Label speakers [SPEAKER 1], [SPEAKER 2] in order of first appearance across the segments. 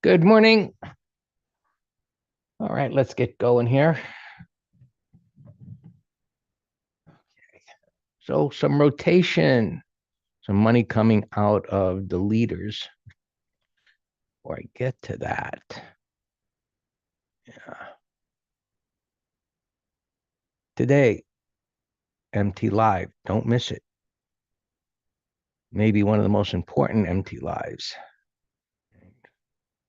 [SPEAKER 1] Good morning. All right, let's get going here. So some rotation, some money coming out of the leaders. Before I get to that, yeah. Today, MT Live, don't miss it. Maybe one of the most important MT Lives.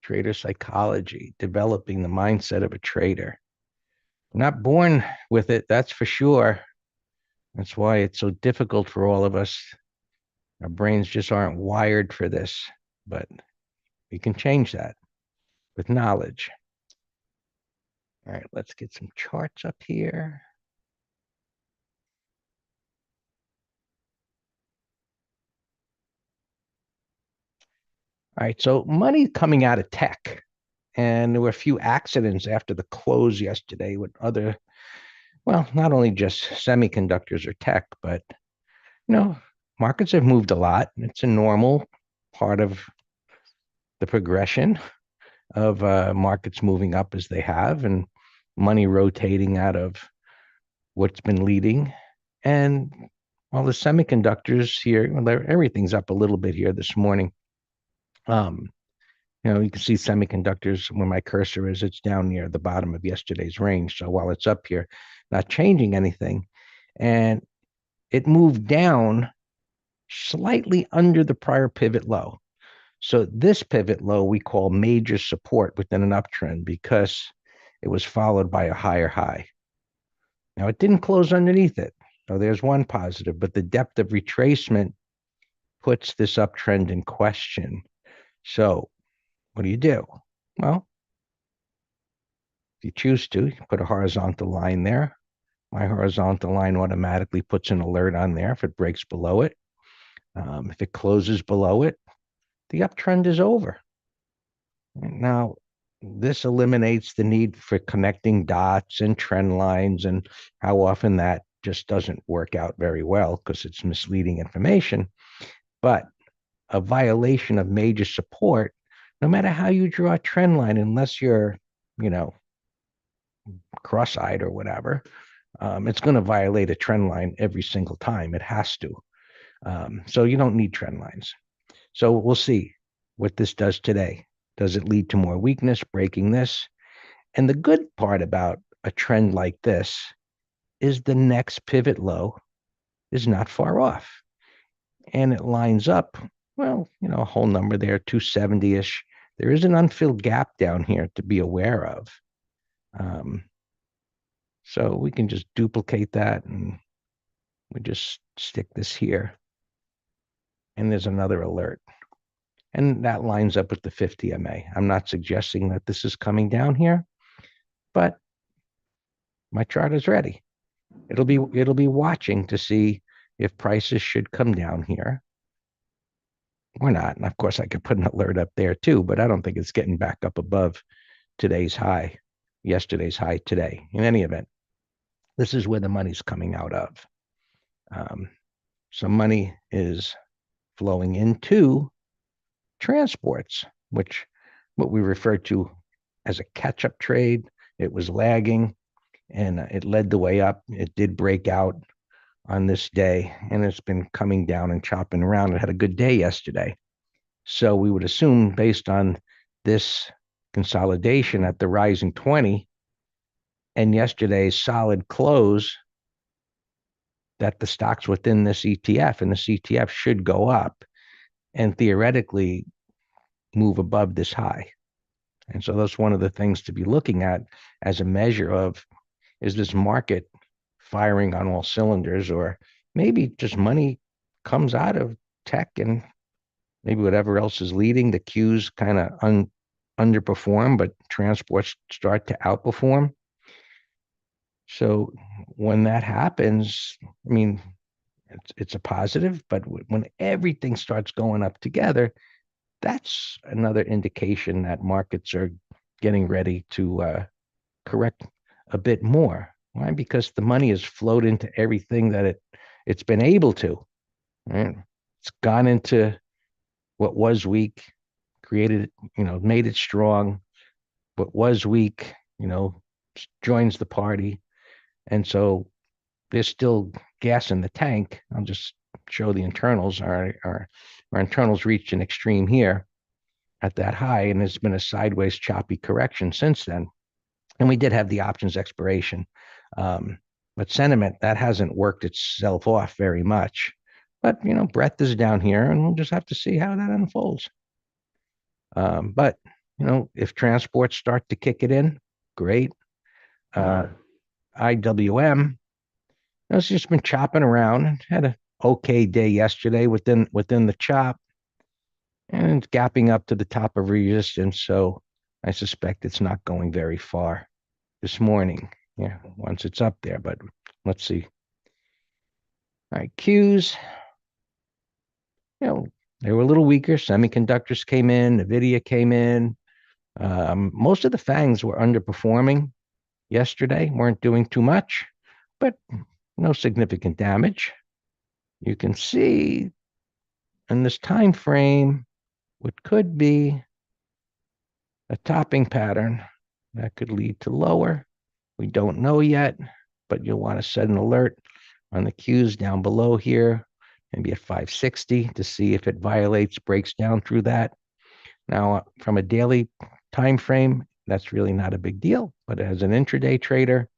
[SPEAKER 1] Trader psychology, developing the mindset of a trader. Not born with it, that's for sure. That's why it's so difficult for all of us. Our brains just aren't wired for this, but we can change that with knowledge. All right, let's get some charts up here. All right, so money coming out of tech. And there were a few accidents after the close yesterday with other, well, not only just semiconductors or tech, but, you know, markets have moved a lot. It's a normal part of the progression of markets moving up as they have and money rotating out of what's been leading. And all the semiconductors here, well, everything's up a little bit here this morning. Um, you can see semiconductors where my cursor is, it's down near the bottom of yesterday's range. So while it's up here, not changing anything. And it moved down slightly under the prior pivot low. So this pivot low we call major support within an uptrend because it was followed by a higher high. Now it didn't close underneath it. So there's one positive, but the depth of retracement puts this uptrend in question. So what do you do? Well, if you choose to, you put a horizontal line there. My horizontal line automatically puts an alert on there if it breaks below it. If it closes below it, the uptrend is over. Now, this eliminates the need for connecting dots and trend lines and how often that just doesn't work out very well because it's misleading information. But a violation of major support, no matter how you draw a trend line, unless you're, you know, cross-eyed or whatever, it's going to violate a trend line every single time. It has to. So you don't need trend lines. So we'll see what this does today. Does it lead to more weakness, breaking this? And the good part about a trend like this is the next pivot low is not far off. And it lines up, well, a whole number there, 270-ish. There is an unfilled gap down here to be aware of. So we can just duplicate that and we just stick this here. And there's another alert. And that lines up with the 50 MA. I'm not suggesting that this is coming down here, but my chart is ready. It'll be watching to see if prices should come down here or not. And of course, I could put an alert up there too, but I don't think it's getting back up above today's high, yesterday's high today. In any event, this is where the money's coming out of. So money is flowing into transports, which what we refer to as a catch-up trade. It was lagging and it led the way up. It did break out on this day and it's been coming down and chopping around. It had a good day yesterday. So we would assume based on this consolidation at the rising 20 and yesterday's solid close that the stocks within this ETF and this ETF should go up and theoretically move above this high. And so that's one of the things to be looking at as a measure of, is this market firing on all cylinders, or maybe just money comes out of tech and maybe whatever else is leading, the Qs kind of underperform, but transports start to outperform. So when that happens, I mean, it's a positive, but when everything starts going up together, that's another indication that markets are getting ready to correct a bit more. Why? Because the money has flowed into everything that it's been able to. Right? It's gone into what was weak, created, made it strong, but was weak, joins the party. And so there's still gas in the tank. I'll just show the internals. Our internals reached an extreme here at that high, and there's been a sideways choppy correction since then. And we did have the options expiration. But sentiment, that hasn't worked itself off very much. But, breadth is down here, and we'll just have to see how that unfolds. But, if transports start to kick it in, great. IWM, it's just been chopping around. Had an okay day yesterday within the chop, and it's gapping up to the top of resistance. So I suspect it's not going very far this morning. Yeah, once it's up there, but let's see. All right, Qs, they were a little weaker. Semiconductors came in, Nvidia came in. Most of the FANGs were underperforming yesterday, weren't doing too much, but no significant damage. You can see in this time frame what could be a topping pattern that could lead to lower. We don't know yet, but you'll want to set an alert on the Qs down below here, maybe at 560, to see if it violates, breaks down through that. Now, from a daily time frame, that's really not a big deal, but as an intraday trader,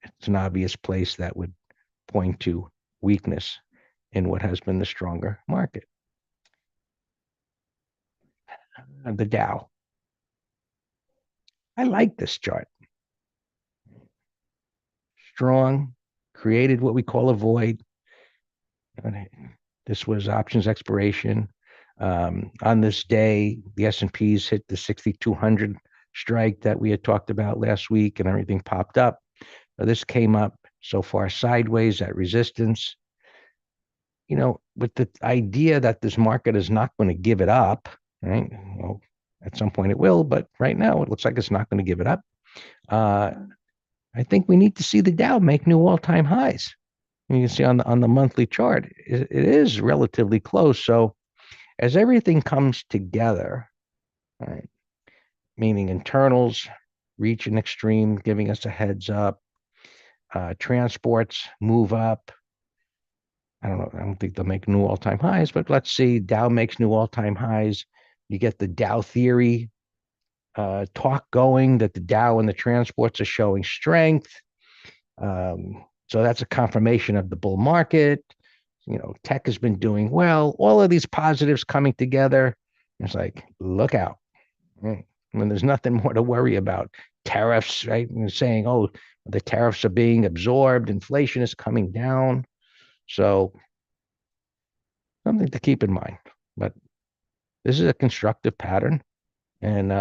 [SPEAKER 1] it's an obvious place that would point to weakness in what has been the stronger market. The Dow. I like this chart. Strong, created what we call a void. This was options expiration. On this day, the S&Ps hit the 6,200 strike that we had talked about last week, and everything popped up. So this came up so far sideways at resistance. With the idea that this market is not going to give it up, right? Well, at some point it will, but right now it looks like it's not going to give it up. I think we need to see the Dow make new all-time highs. You can see on the monthly chart, it is relatively close. So as everything comes together, right, meaning internals reach an extreme, giving us a heads up, transports move up. I don't know. I don't think they'll make new all-time highs, but let's see. Dow makes new all-time highs. You get the Dow theory talk going that the Dow and the transports are showing strength. So that's a confirmation of the bull market. Tech has been doing well. All of these positives coming together. It's like, look out. Right? When there's nothing more to worry about. Tariffs, right? And saying, oh, the tariffs are being absorbed. Inflation is coming down. So something to keep in mind. But this is a constructive pattern. And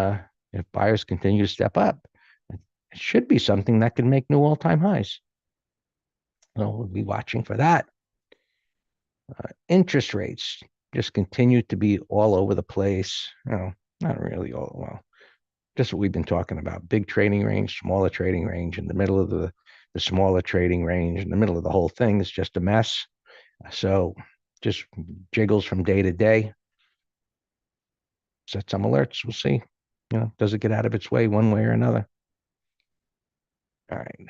[SPEAKER 1] if buyers continue to step up, it should be something that can make new all-time highs. So we'll be watching for that. Interest rates just continue to be all over the place. Not really all, well, just what we've been talking about. Big trading range, smaller trading range, in the middle of the smaller trading range, in the middle of the whole thing is just a mess. So just jiggles from day to day. Set some alerts. We'll see. Does it get out of its way one way or another? All right.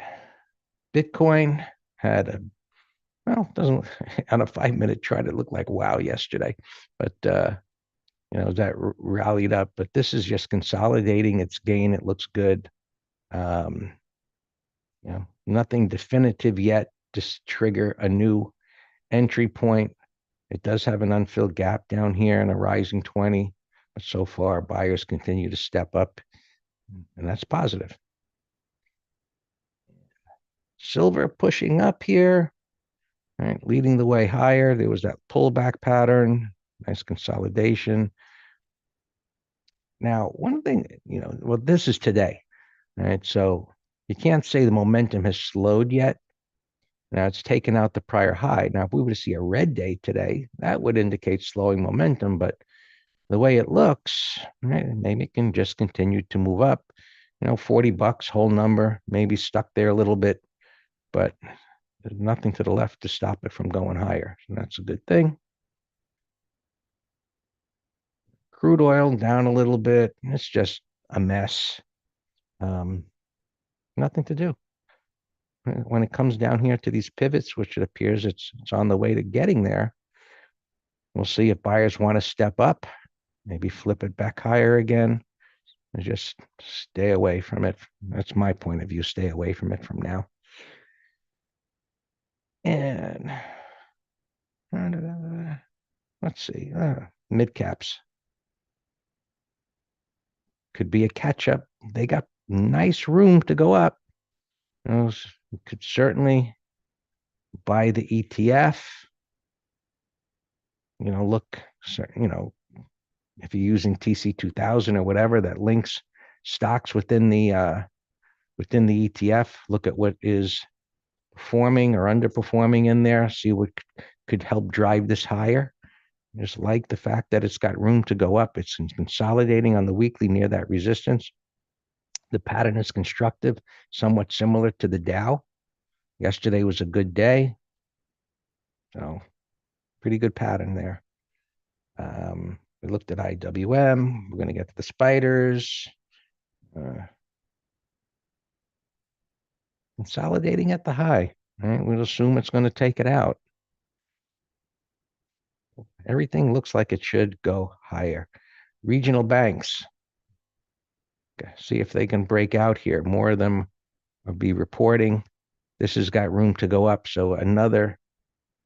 [SPEAKER 1] Bitcoin had doesn't on a 5-minute chart, it looked like wow yesterday, but that rallied up. But this is just consolidating its gain. It looks good. Nothing definitive yet to trigger a new entry point. It does have an unfilled gap down here and a rising 20. But so far, buyers continue to step up, and that's positive. Silver pushing up here, right, leading the way higher. There was that pullback pattern, nice consolidation. Now, one thing, well, this is today, right? So you can't say the momentum has slowed yet. Now it's taken out the prior high. Now, if we were to see a red day today, that would indicate slowing momentum, but the way it looks, right, maybe it can just continue to move up. $40, whole number, maybe stuck there a little bit, but there's nothing to the left to stop it from going higher. So that's a good thing. Crude oil down a little bit. It's just a mess. Nothing to do. When it comes down here to these pivots, which it appears it's on the way to getting there, we'll see if buyers want to step up, maybe flip it back higher again, and just stay away from it. That's my point of view. Stay away from it from now. And let's see, mid caps could be a catch up. They got nice room to go up. You could certainly buy the ETF. Look, if you're using TC2000 or whatever that links stocks within the ETF, look at what is performing or underperforming in there, see what could help drive this higher. Just like the fact that it's got room to go up. It's consolidating on the weekly near that resistance. The pattern is constructive, somewhat similar to the Dow. Yesterday was a good day. So pretty good pattern there. We looked at IWM. We're going to get to the spiders. Consolidating at the high. Right? We'll assume it's going to take it out. Everything looks like it should go higher. Regional banks. Okay, see if they can break out here. More of them will be reporting. This has got room to go up. So another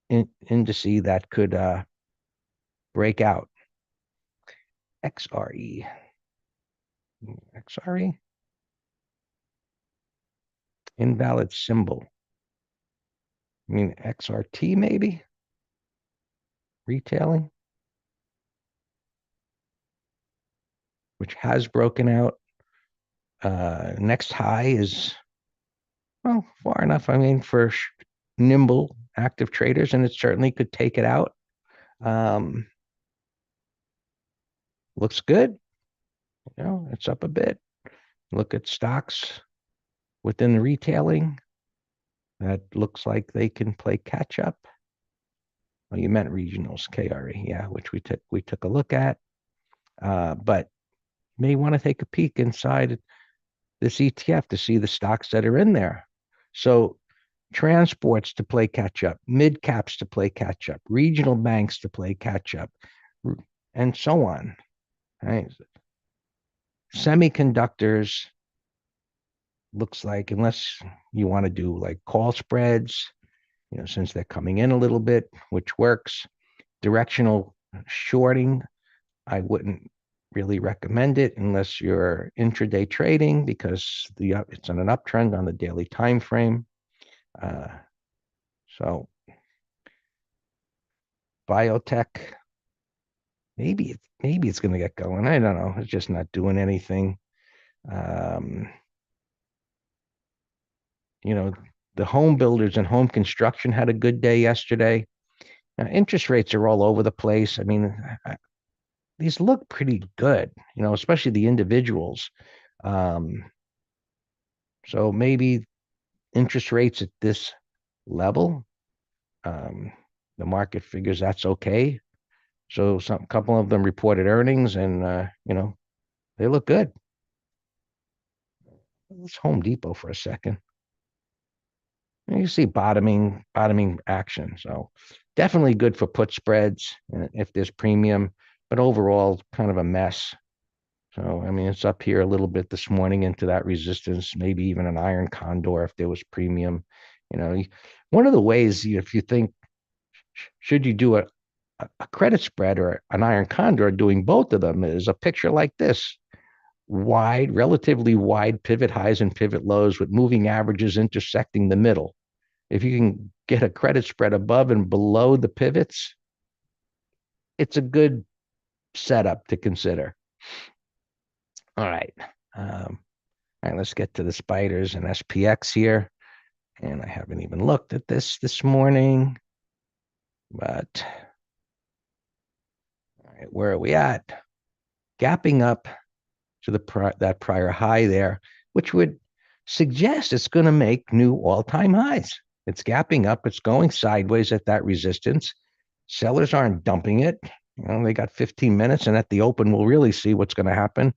[SPEAKER 1] indice that could break out. XRE. XRE. Invalid symbol. I mean, XRT maybe? Retailing, which has broken out. Next high is, well, far enough, I mean, for nimble active traders, and it certainly could take it out. Looks good. It's up a bit. Look at stocks within the retailing. That looks like they can play catch up. Oh, you meant regionals, KRE, yeah, which we took a look at. But you may want to take a peek inside this ETF to see the stocks that are in there. So transports to play catch up, mid caps to play catch up, regional banks to play catch up, and so on. Right? Semiconductors looks like, unless you want to do like call spreads, since they're coming in a little bit, which works. Directional shorting, I wouldn't really recommend it unless you're intraday trading, because it's on an uptrend on the daily time frame. So biotech, maybe it's going to get going. I don't know. It's just not doing anything. The home builders and home construction had a good day yesterday. Now, interest rates are all over the place. I mean, these look pretty good, especially the individuals. So maybe interest rates at this level, the market figures that's okay. So a couple of them reported earnings, and they look good. Let's Home Depot for a second. You see bottoming action. So definitely good for put spreads if there's premium, but overall kind of a mess. So, I mean, it's up here a little bit this morning into that resistance, maybe even an iron condor if there was premium. One of the ways, if you think, should you do a credit spread or an iron condor, doing both of them is a picture like this. Relatively wide pivot highs and pivot lows with moving averages intersecting the middle. If you can get a credit spread above and below the pivots, it's a good setup to consider. All right. All right, let's get to the spiders and SPX here. And I haven't even looked at this morning, but all right, where are we at? Gapping up to that prior high there, which would suggest it's going to make new all-time highs. It's gapping up. It's going sideways at that resistance. Sellers aren't dumping it. They got 15 minutes, and at the open, we'll really see what's going to happen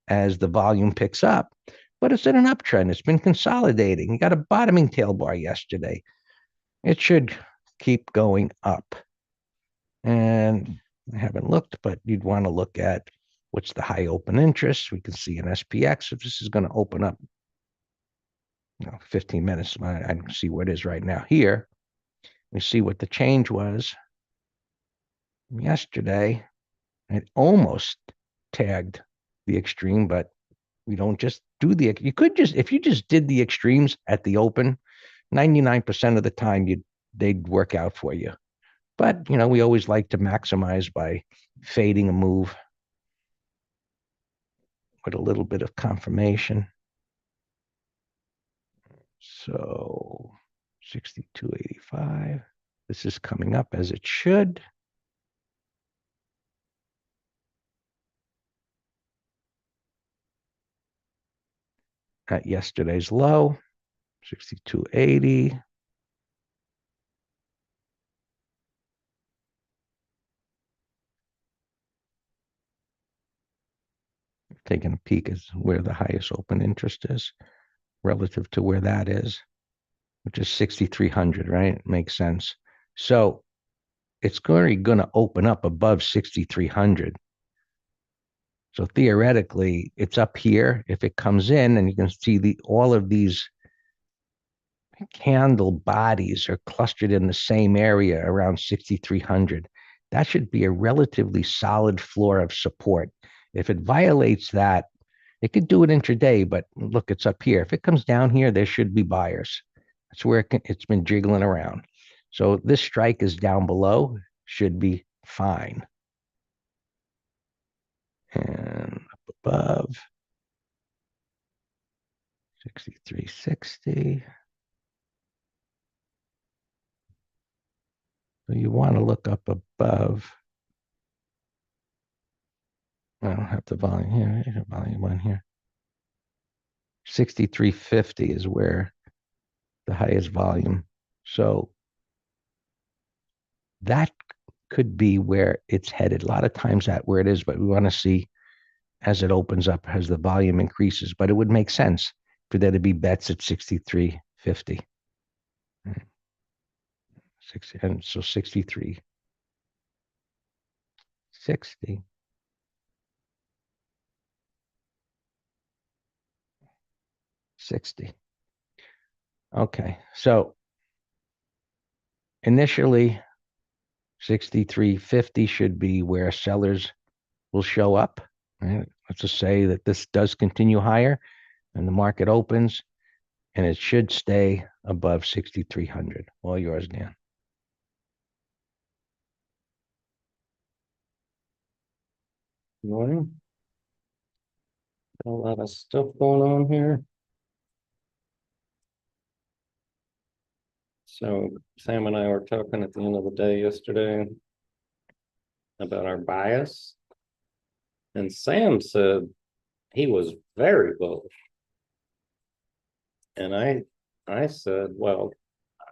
[SPEAKER 1] as the volume picks up. But it's in an uptrend. It's been consolidating. You got a bottoming tail bar yesterday. It should keep going up. And I haven't looked, but you'd want to look at what's the high open interest. We can see an SPX if this is going to open up 15 minutes. I can see what it is right now here. We see what the change was yesterday. It almost tagged the extreme, but we don't just do you could just, if you just did the extremes at the open, 99% of the time they'd work out for you. But, we always like to maximize by fading a move with a little bit of confirmation. So 62.85. This is coming up as it should. At yesterday's low, 62.80. Taking a peek at where the highest open interest is relative to where that is, which is 6,300, right? It makes sense. So it's going to open up above 6,300. So theoretically, it's up here. If it comes in, and you can see all of these candle bodies are clustered in the same area around 6,300. That should be a relatively solid floor of support. If it violates that, it could do it intraday, but look, it's up here. If it comes down here, there should be buyers. That's where it's been jiggling around. So this strike is down below, should be fine. And up above, 63.60. So you want to look up above. I don't have the volume here. I have volume on here. 63.50 is where the highest volume. So that could be where it's headed. A lot of times that where it is, but we want to see as it opens up, as the volume increases. But it would make sense for there to be bets at 63.50. 60, and so 63.60. 60. Okay, so initially 63.50 should be where sellers will show up. Right? Let's just say that this does continue higher and the market opens, and it should stay above 6,300. All yours, Dan.
[SPEAKER 2] Good morning. Got a lot of stuff going on here. So Sam and I were talking at the end of the day yesterday about our bias. And Sam said he was very bullish. And I said, well,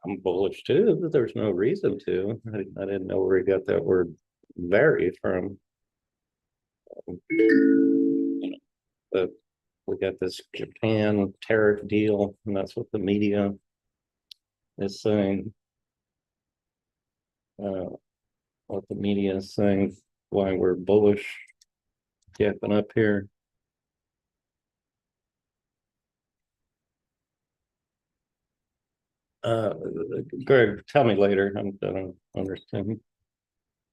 [SPEAKER 2] I'm bullish too, but there's no reason to. I didn't know where he got that word very from. But we got this Japan tariff deal, and that's what the media is saying. What the media is saying, why we're bullish, gapping up here. Greg, tell me later. I don't understand.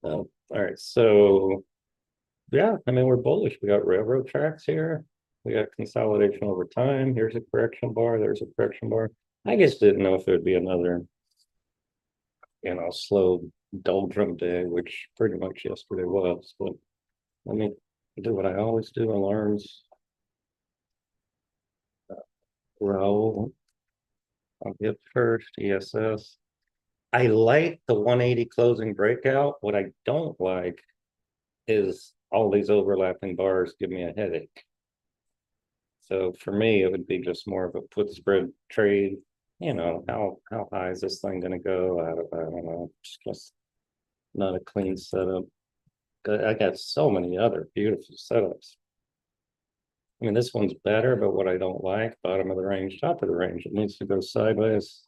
[SPEAKER 2] All right, so yeah, I mean, we're bullish. We got railroad tracks here. We got consolidation over time. Here's a correction bar. There's a correction bar. I just didn't know if there'd be another, slow doldrum day, which pretty much yesterday was. But let me do what I always do. Alarms. Roll. I'll get first. ESS. I like the 180 closing breakout. What I don't like is all these overlapping bars give me a headache. So for me, it would be just more of a put spread trade. How high is this thing going to go? I don't know. It's just not a clean setup. I got so many other beautiful setups. I mean, this one's better, but what I don't like, bottom of the range, top of the range, it needs to go sideways.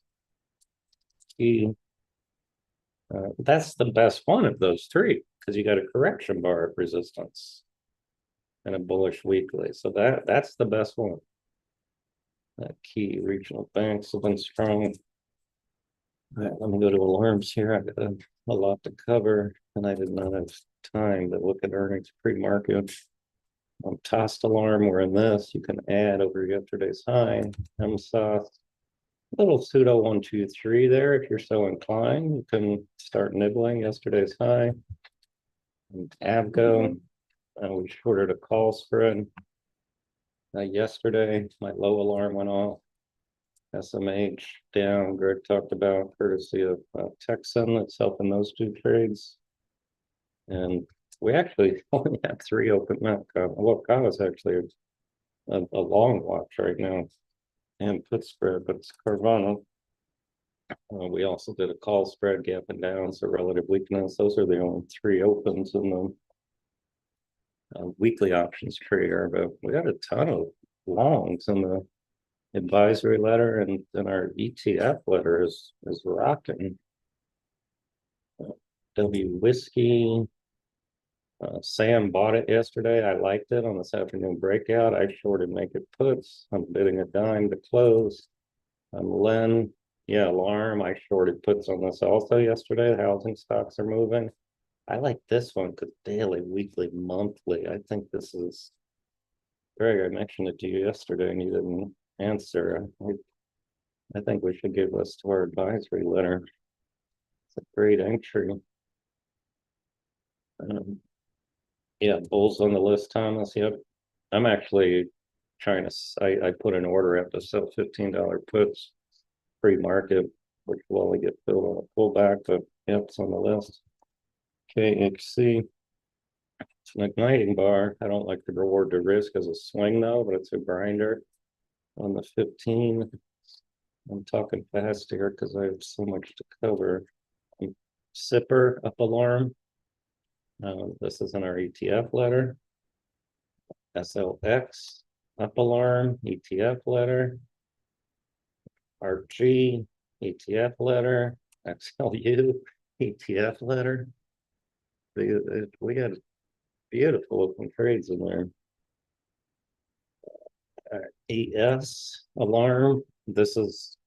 [SPEAKER 2] That's the best one of those three, because you got a correction bar of resistance and a bullish weekly. So that's the best one. That key regional banks have been strong. All right, let me go to alarms here. I got a lot to cover, and I did not have time to look at earnings pre-market. Tossed alarm, we're in this. You can add over yesterday's high. MSOS, little pseudo 1, 2, 3 there. If you're so inclined, you can start nibbling yesterday's high. And Avgo, we shorted a call spread. Yesterday, my low alarm went off. SMH down, Greg talked about courtesy of Texan that's helping those two trades. And we actually only have 3 open now. Well, Kava's actually a long watch right now and put spread, but it's Carvana. We also did a call spread gap and down, so relative weakness. Those are the only 3 opens in the weekly options trader, but we had a ton of longs in the advisory letter, and then our ETF letter is rocking. W Whiskey. Sam bought it yesterday. I liked it on this afternoon breakout. I shorted naked puts. I'm bidding a dime to close. Len, yeah, alarm. I shorted puts on this also yesterday. Housing stocks are moving. I like this one because daily, weekly, monthly. I think this is Greg. I mentioned it to you yesterday and you didn't answer. I think we should give this to our advisory letter. It's a great entry. Yeah, bulls on the list, Thomas. Yep. I'm actually trying to, I put an order up to sell $15 puts pre-market, which will only get filled on a pullback, but yep, it's on the list. KXC. It's an igniting bar. I don't like the reward to risk as a swing though, but it's a grinder on the 15. I'm talking fast here because I have so much to cover. Sipper up alarm. This is in our ETF letter. SLX up alarm, ETF letter. RG, ETF letter. XLU, ETF letter. We got beautiful open trades in there. ES alarm. This is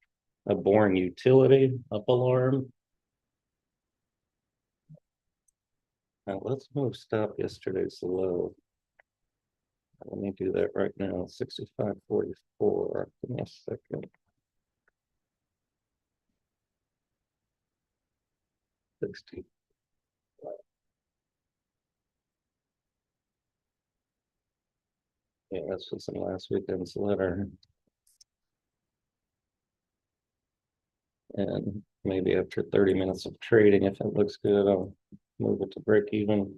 [SPEAKER 2] a boring utility up alarm. Now let's move stop yesterday's low. Let me do that right now. 65.44. Give me a second. 60. Yeah, that's what's in last weekend's letter. And maybe after 30 minutes of trading, if it looks good, I'll move it to break even.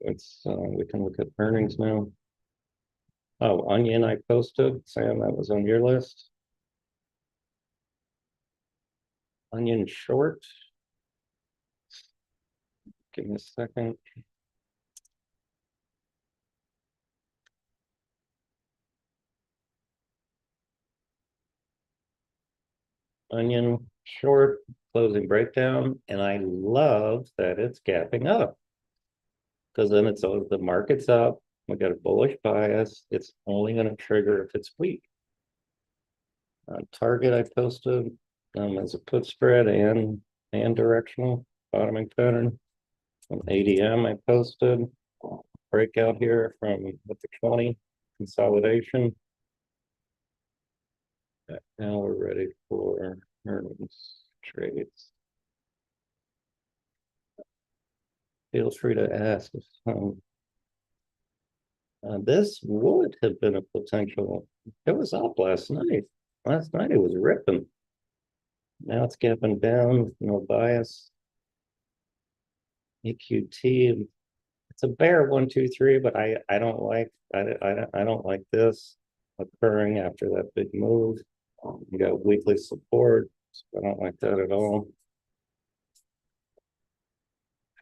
[SPEAKER 2] We can look at earnings now. Oh, Onion I posted. Sam, that was on your list. Onion short. Give me a second. Onion short closing breakdown, and I love that it's gapping up because then it's the market's up. We got a bullish bias. It's only going to trigger if it's weak. Target I posted as a put spread and directional bottoming pattern. From ADM I posted breakout here from with the 20 consolidation. Now we're ready for earnings trades. Feel free to ask if this would have been a potential. It was up last night. Last night it was ripping. Now it's gapping down, no bias. EQT, it's a bear 1, 2, 3, but I don't like this. occurring after that big move. You got weekly support. I don't like that at all.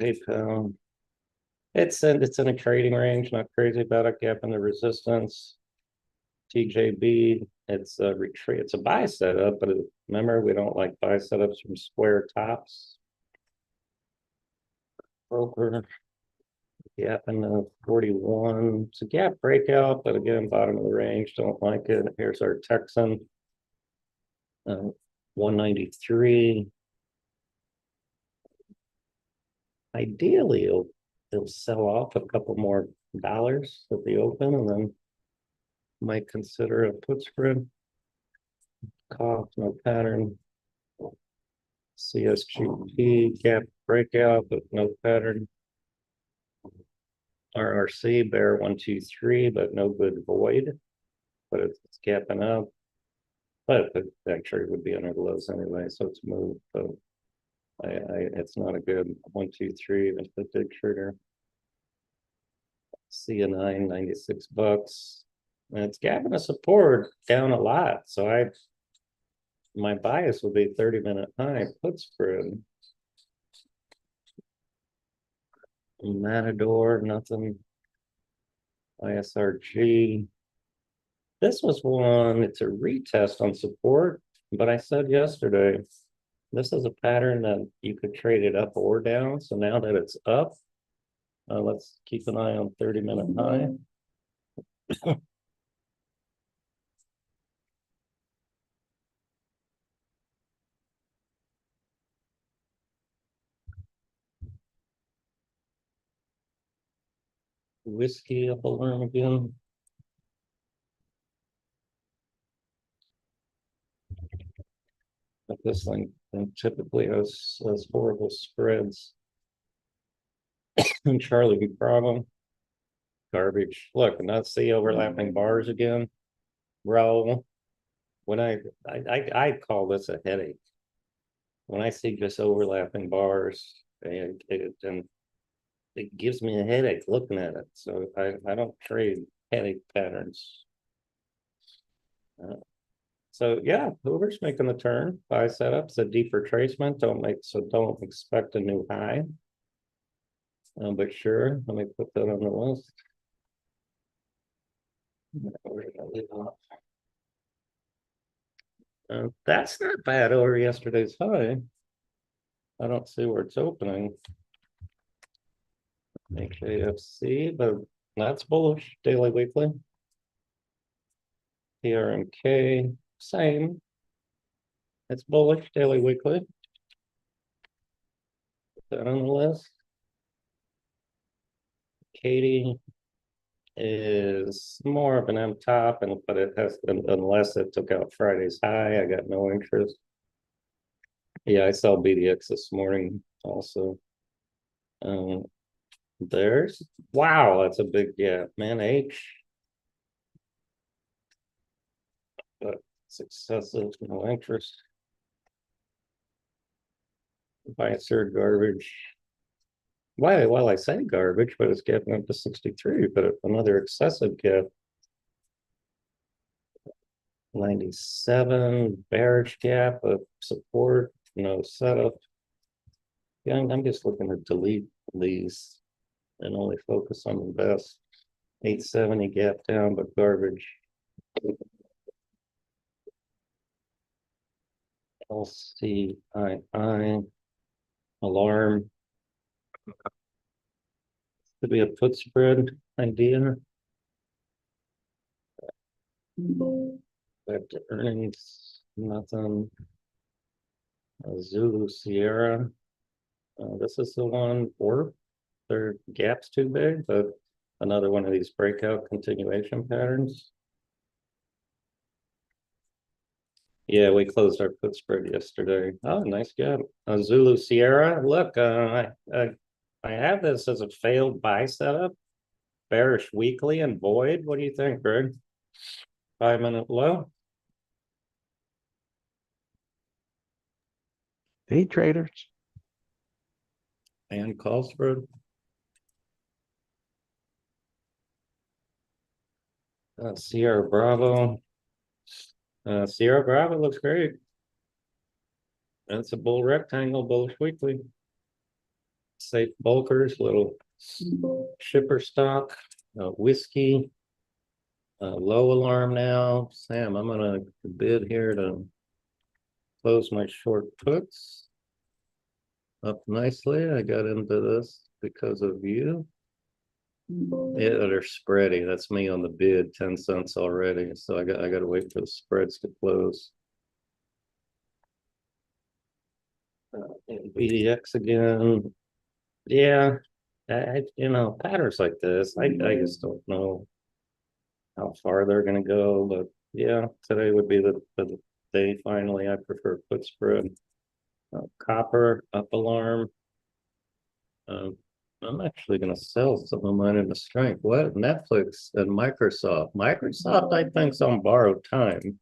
[SPEAKER 2] PayPal. It's in a trading range, not crazy about it. Gap in the resistance. TJB, it's a retreat. It's a buy setup, but remember, we don't like buy setups from square tops. Broker. Gap in the 41. It's a gap breakout, but again, bottom of the range. Don't like it. Here's our Texan. 193. Ideally, it'll sell off a couple more dollars at the open, and then might consider a put spread. Cough, no pattern. CSGP gap breakout, but no pattern. RRC bear 1, 2, 3, but no good void. But it's gapping up. But it actually would be under the lows anyway, so it's moved. But it's not a good 1, 2, 3. That's the big trigger. CN9, $96. And it's gapping a support down a lot. So my bias would be 30-minute high put spread. Matador, nothing. ISRG. This was one, it's a retest on support, but I said yesterday, this is a pattern that you could trade it up or down. So now that it's up, let's keep an eye on 30-minute high. Whiskey up alarm again. But this thing typically has horrible spreads. And Charlie Bravo. Garbage. Look, and that's the overlapping bars again. Bro, when I call this a headache. When I see just overlapping bars, and it gives me a headache looking at it. So I don't trade headache patterns. So yeah, Hoover's making the turn. Buy setups, a deep retracement. Don't expect a new high. But sure, let me put that on the list. Where did I leave off? That's not bad over yesterday's high. I don't see where it's opening. HAFC, but that's bullish. Daily, weekly. PRMK, same. It's bullish. Daily, weekly. Put that on the list. Katie is more of an M top, but it has, unless it took out Friday's high, I got no interest. Yeah, I saw BDX this morning also. There's, wow, that's a big gap, man. H. But it's excessive, no interest. Bicer garbage. Why? Well, I say garbage, but it's getting up to 63, but another excessive gap. 97, bearish gap of support, no setup. Yeah, I'm just looking to delete these and only focus on the best. 870 gap down, but garbage. LCII, alarm. Could be a put spread idea. Back to earnings, nothing. Zulu Sierra. This is the one, or their gap's too big, but another one of these breakout continuation patterns. Yeah, we closed our put spread yesterday. Oh, nice gap. Zulu Sierra. Look, I have this as a failed buy setup. Bearish weekly and void. What do you think, Greg? 5-minute low.
[SPEAKER 1] Day traders.
[SPEAKER 2] And call spread. Sierra Bravo. Sierra Bravo looks great. That's a bull rectangle, bullish weekly. Safe bulkers, little shipper stock, whiskey. Low alarm now. Sam, I'm gonna bid here to close my short puts. Up nicely. I got into this because of you. Yeah, they're spready. That's me on the bid, 10 cents already. So I got to wait for the spreads to close. And BDX again. Yeah, patterns like this, I just don't know how far they're gonna go, but yeah, today would be the day finally. I prefer put spread. Copper up alarm. I'm actually gonna sell some of mine into strength. What? Netflix and Microsoft. Microsoft, I think's on borrowed time.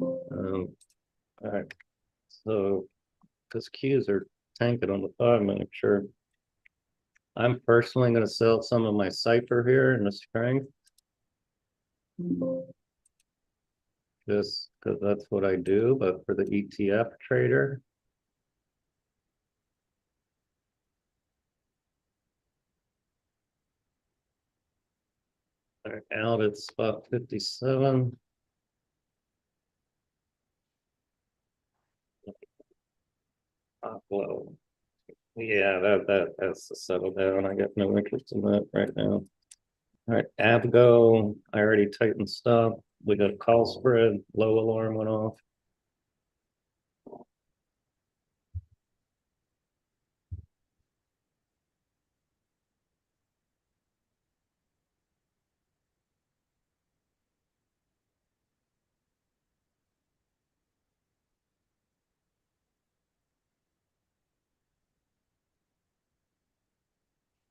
[SPEAKER 2] All right. So, because Qs are tanking on the 5-minute chart. I'm personally going to sell some of my Cypher here in the strength. Just because that's what I do, but for the ETF trader. All right, out at spot 57. Low. Yeah, that has to settle down. I got no interest in that right now. All right, Abgo, I already tightened stop. We got a call spread, low alarm went off.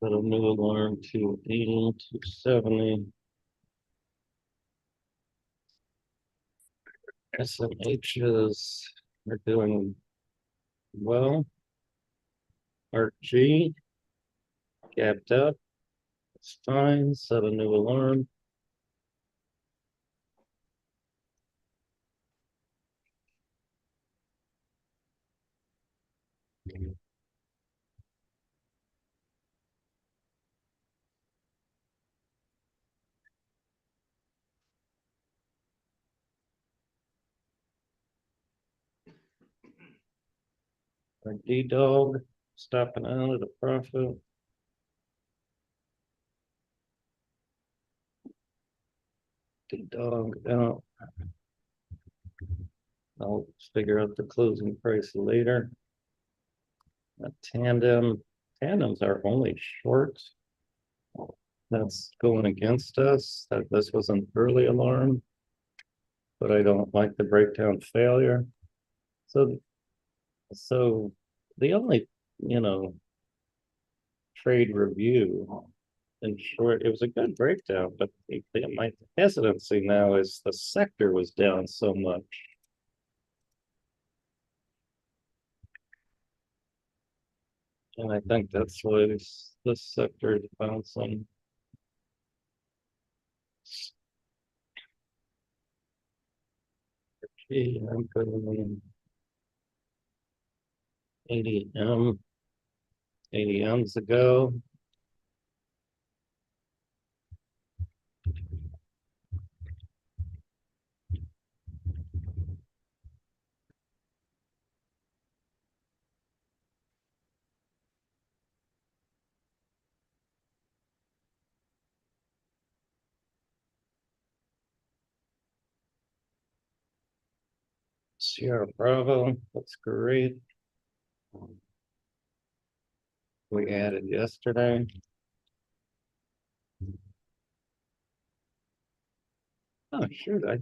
[SPEAKER 2] Got a new alarm, 280, 270. SMHs are doing well. RG gapped up. It's fine. Set a new alarm. Our D dog stopping out at a profit. D dog out. I'll figure out the closing price later. A tandem. Tandems are only short. That's going against us. That this was an early alarm, but I don't like the breakdown failure. So the only, trade review, in short, it was a good breakdown, but my hesitancy now is the sector was down so much. And I think that's why this sector is bouncing. Gee, I'm going 80M. 80M's ago. Sierra Bravo, that's great. We added yesterday. Oh, shoot, I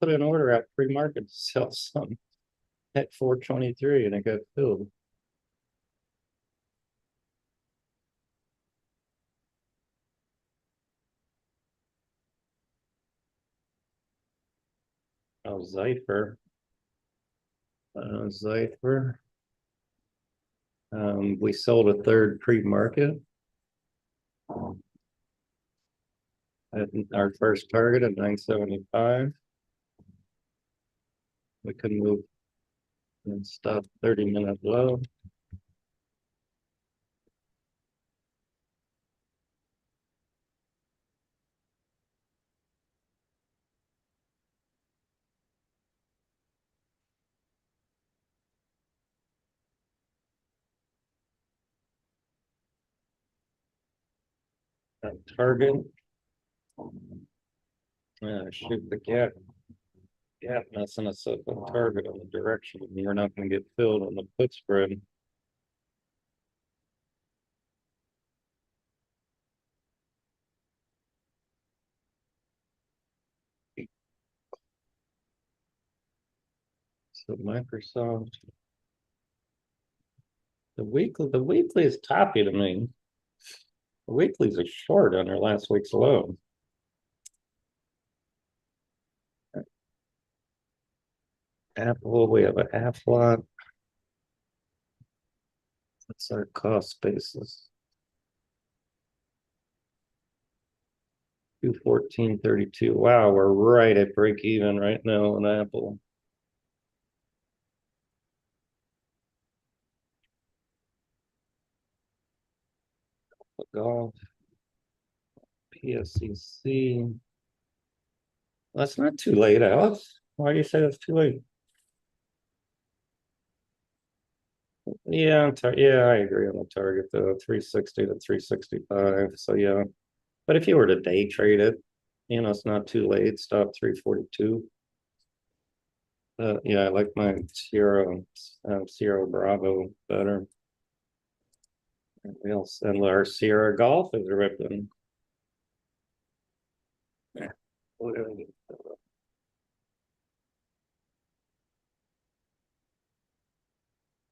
[SPEAKER 2] put an order out pre-market to sell some at 423 and it got filled. Oh, Zypher. Zypher. We sold a third pre-market. At our first target of 975. We can move and stop 30-minute low. That target. Shoot the gap. Gap messing us up on target on the direction. You're not going to get filled on the put spread. So Microsoft. The weekly is toppy to me. The weekly's a short under last week's low. Apple, we have an Aflac. What's our cost basis? 214.32. Wow, we're right at break even right now on Apple. Golf. PSCC. That's not too late, Alex. Why do you say that's too late? Yeah, yeah, I agree on the target though, 360 to 365. So yeah, but if you were to day trade it, it's not too late. Stop 342. Yeah, I like my Sierra Bravo better. And else, and our Sierra Golf is ripping. Yeah.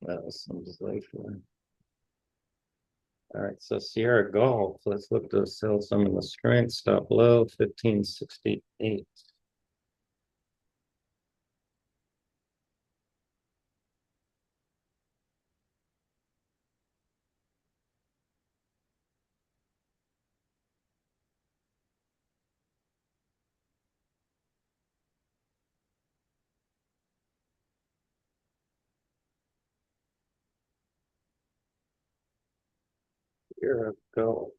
[SPEAKER 2] That was some for. All right, so Sierra Golf, let's look to sell some in the strength. Stop low, 1568. Sierra Golf.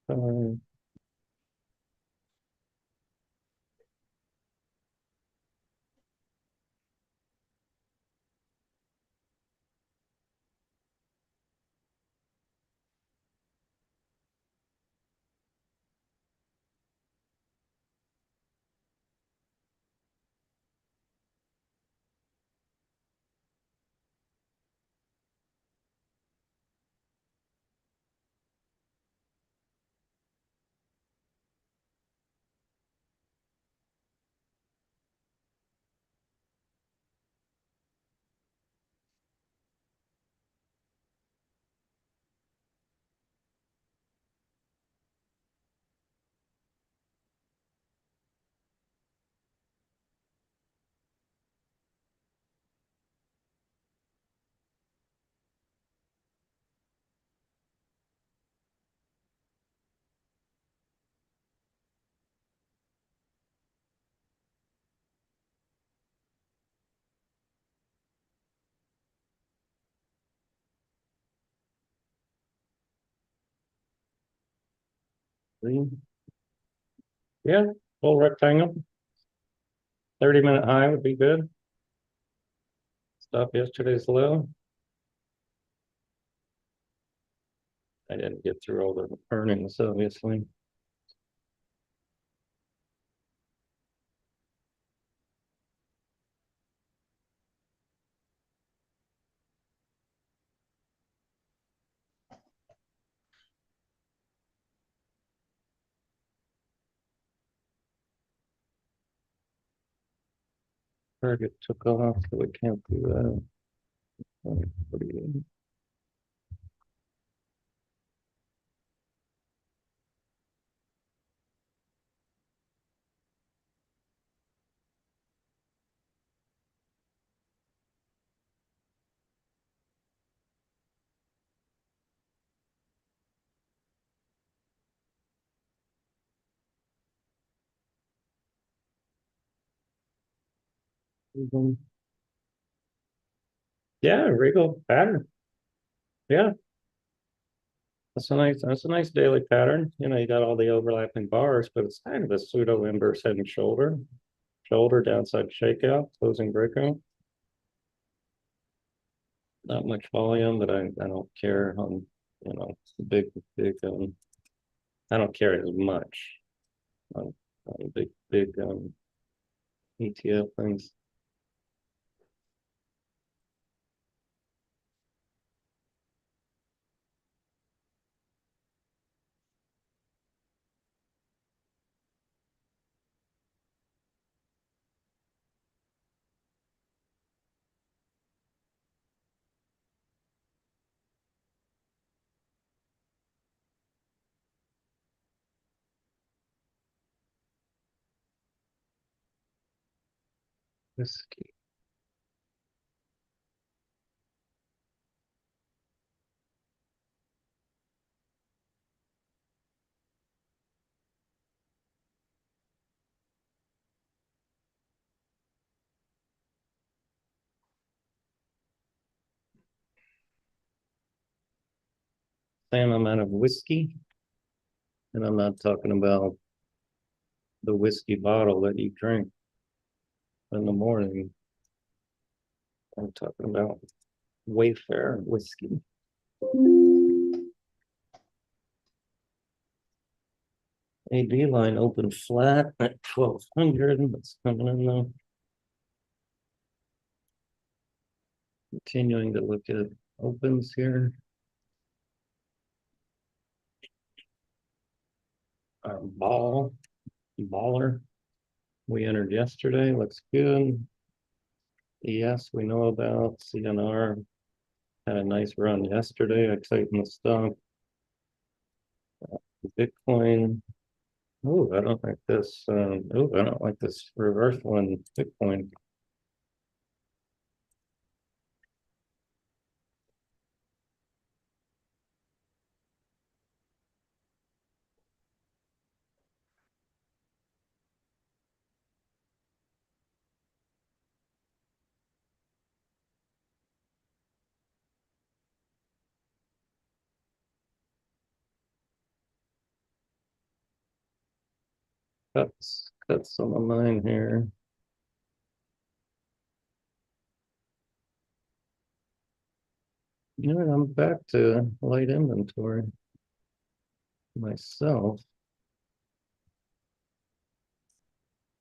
[SPEAKER 2] Um, yeah, full rectangle. 30-minute high would be good. Stop yesterday's low. I didn't get through all the earnings, obviously. Target took off, so we can't do that. Yeah, Regal pattern. Yeah, that's a nice daily pattern. You know, you got all the overlapping bars, but it's kind of a pseudo inverse head and shoulder. Shoulder, downside shakeout, closing breakout. Not much volume, but I don't care on, you know, big, I don't care as much on big ETF things. Whiskey. Same amount of whiskey. And I'm not talking about the whiskey bottle that you drink in the morning. I'm talking about Wayfair whiskey. AD line open flat at 1200. That's coming in though. Continuing to look at opens here. Our baller. We entered yesterday, looks good. ES we know about. CNR had a nice run yesterday. I tightened the stop. Bitcoin. Oh, I don't like this. I don't like this reverse one. Bitcoin. Cuts on the line here. You know, I'm back to light inventory myself.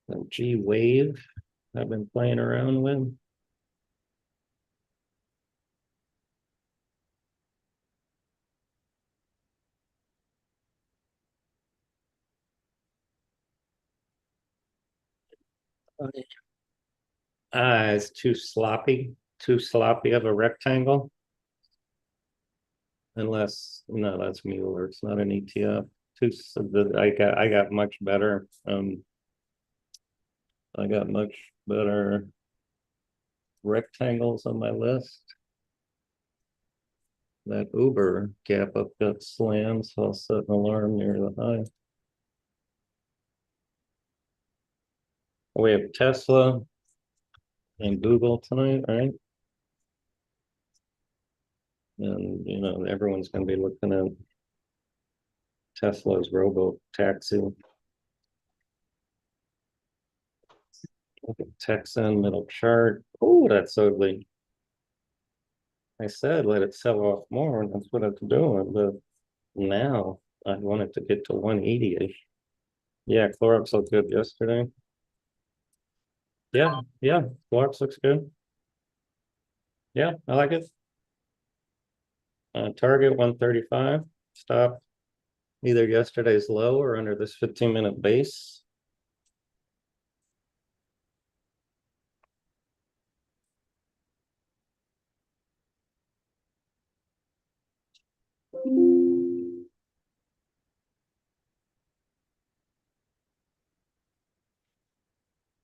[SPEAKER 2] The G Wave I've been playing around with. It's too sloppy of a rectangle. Unless, no, that's Mueller, it's not an ETF. I got much better. I got much better rectangles on my list. That Uber gap up got slammed, so I'll set an alarm near the high. We have Tesla and Google tonight, right? And you know, everyone's gonna be looking at Tesla's robo taxi. Look at Texan middle chart. Oh, that's ugly. I said let it sell off more, and that's what it's doing. But now I want it to get to 180-ish. Yeah, Clorox looked good yesterday. Yeah, Clorox looks good. Yeah, I like it. Target 135. Stop either yesterday's low or under this 15-minute base.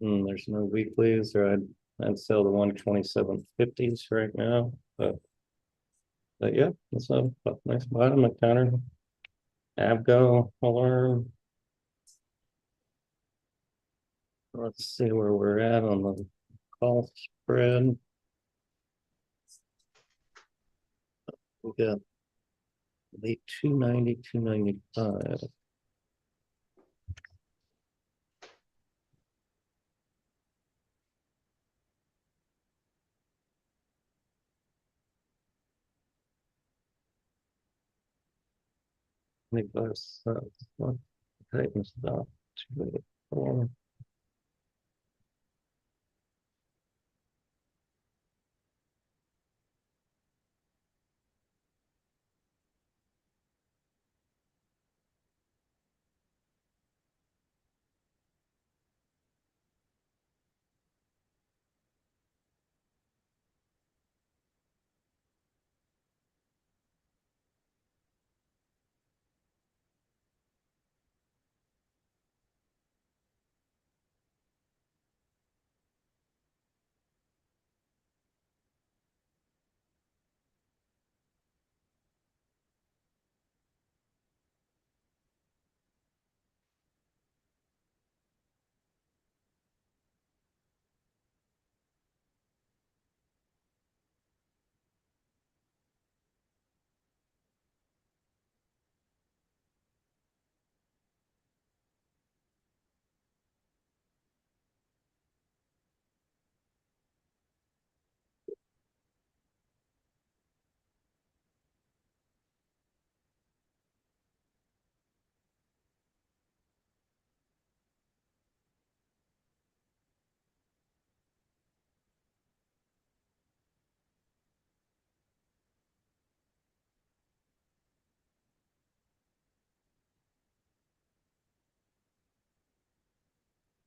[SPEAKER 2] There's no weeklies, or I'd sell the 127.50s right now, but yeah, it's a nice bottom at counter. Abgo alarm. Let's see where we're at on the false spread. We got the 290, 295. Make this, what, tightens it up, 284.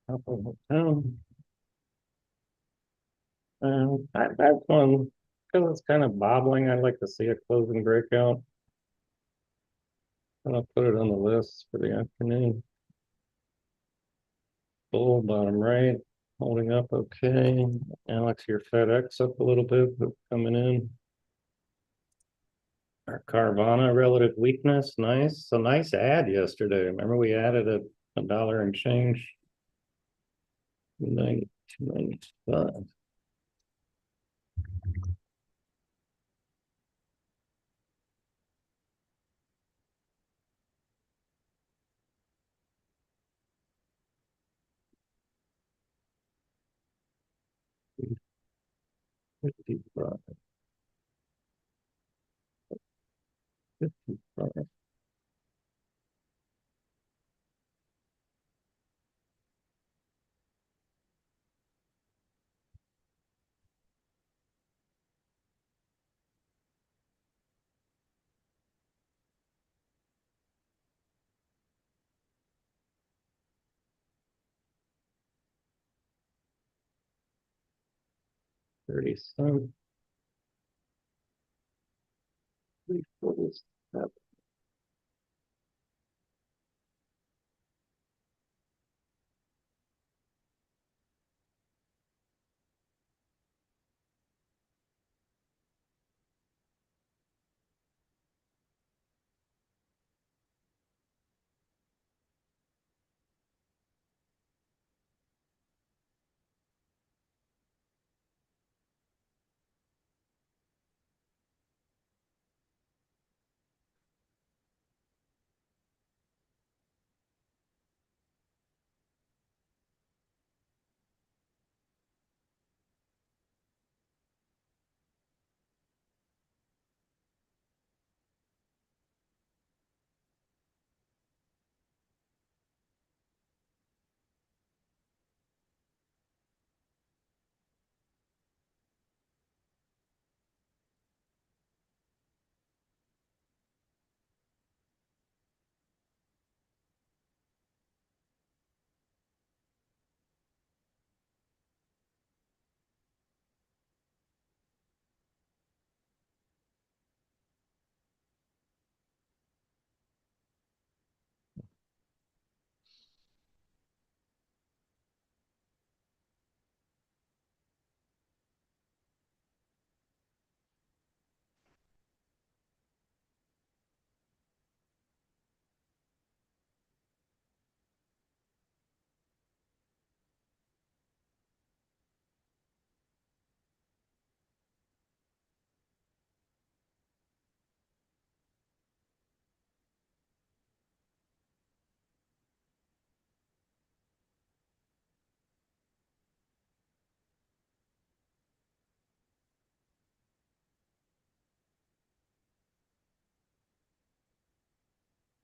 [SPEAKER 2] Up over town. That's one, because it's kind of bobbling, I'd like to see a closing breakout. And I'll put it on the list for the afternoon. Bull bottom right, holding up okay. Alex, your FedEx up a little bit, but coming in. Our Carvana relative weakness, nice. A nice ad yesterday. Remember we added a dollar and change. 292.95. $55, $55. 30 cents. 347.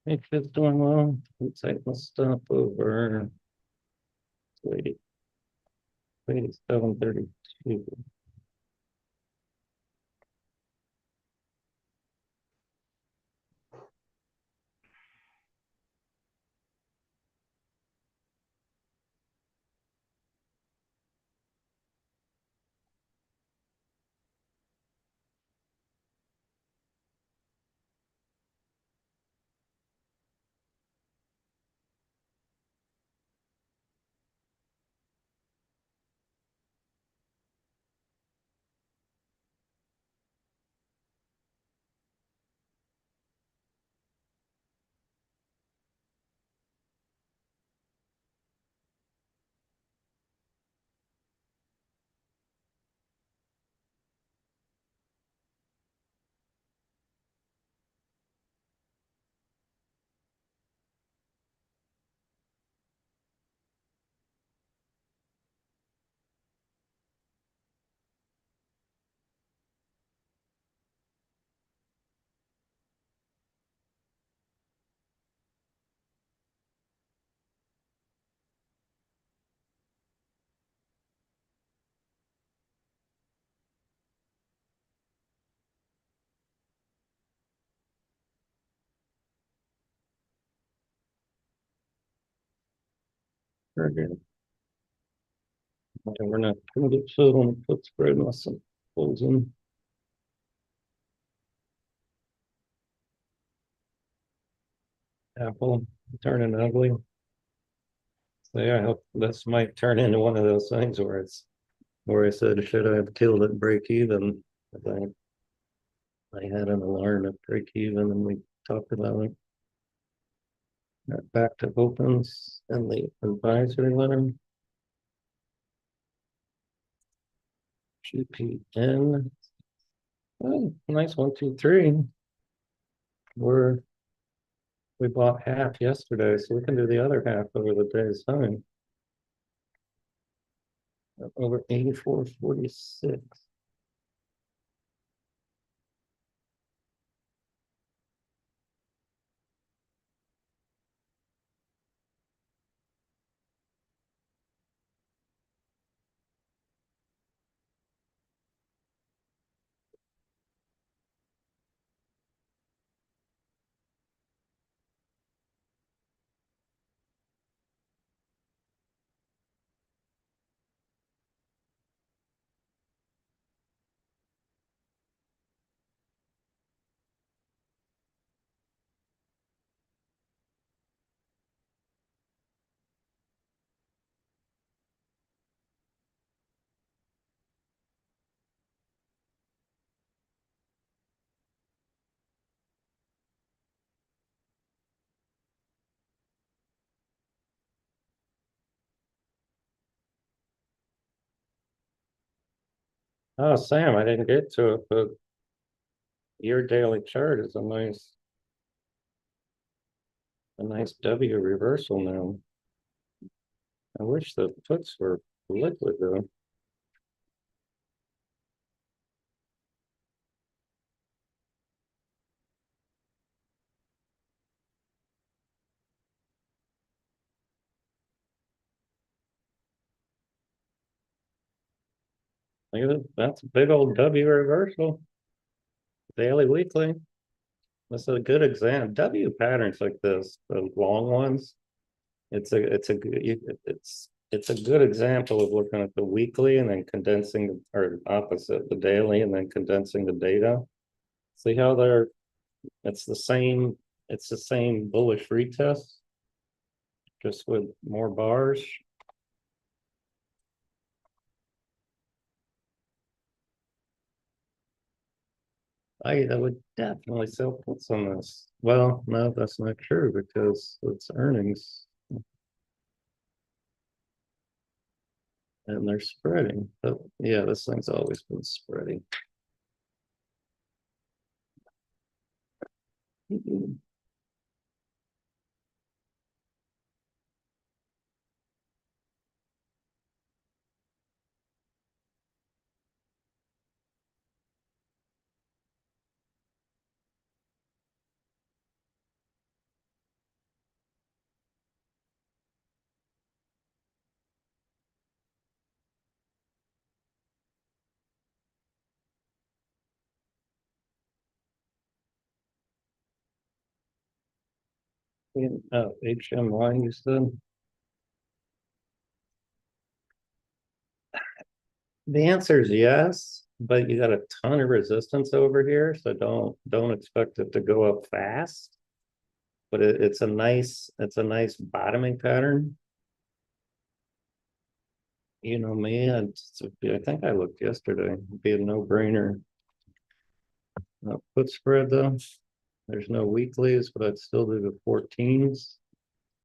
[SPEAKER 2] If it's doing well, let's take the stuff over. Wait, wait, 7:32. Very good. Okay, we're not gonna get food on the foot spread unless it pulls in. Apple turning ugly. So yeah, I hope this might turn into one of those things where it's where I said, should I have killed at break even? I had an alarm at break even and we talked about it. Back to opens and the advisory letter. GPN. Oh, nice 1, 2, 3. We're we bought half yesterday, so we can do the other half over the day's time. Over 84.46. Oh, Sam, I didn't get to it, but your daily chart is a nice W reversal now. I wish the puts were liquid though. Look at it, that's a big old W reversal. Daily, weekly. This is a good example. W patterns like this, the long ones. It's a good example of looking at the weekly and then condensing or opposite the daily and then condensing the data. See how it's the same bullish retest, just with more bars. I would definitely sell puts on this. Well, no, that's not true because it's earnings and they're spreading. But yeah, this thing's always been spreading. HMY, you said? The answer is yes, but you got a ton of resistance over here, so don't expect it to go up fast. But it's a nice bottoming pattern. You know me, I think I looked yesterday, it'd be a no-brainer. Put spread though, there's no weeklies, but I'd still do the 14s.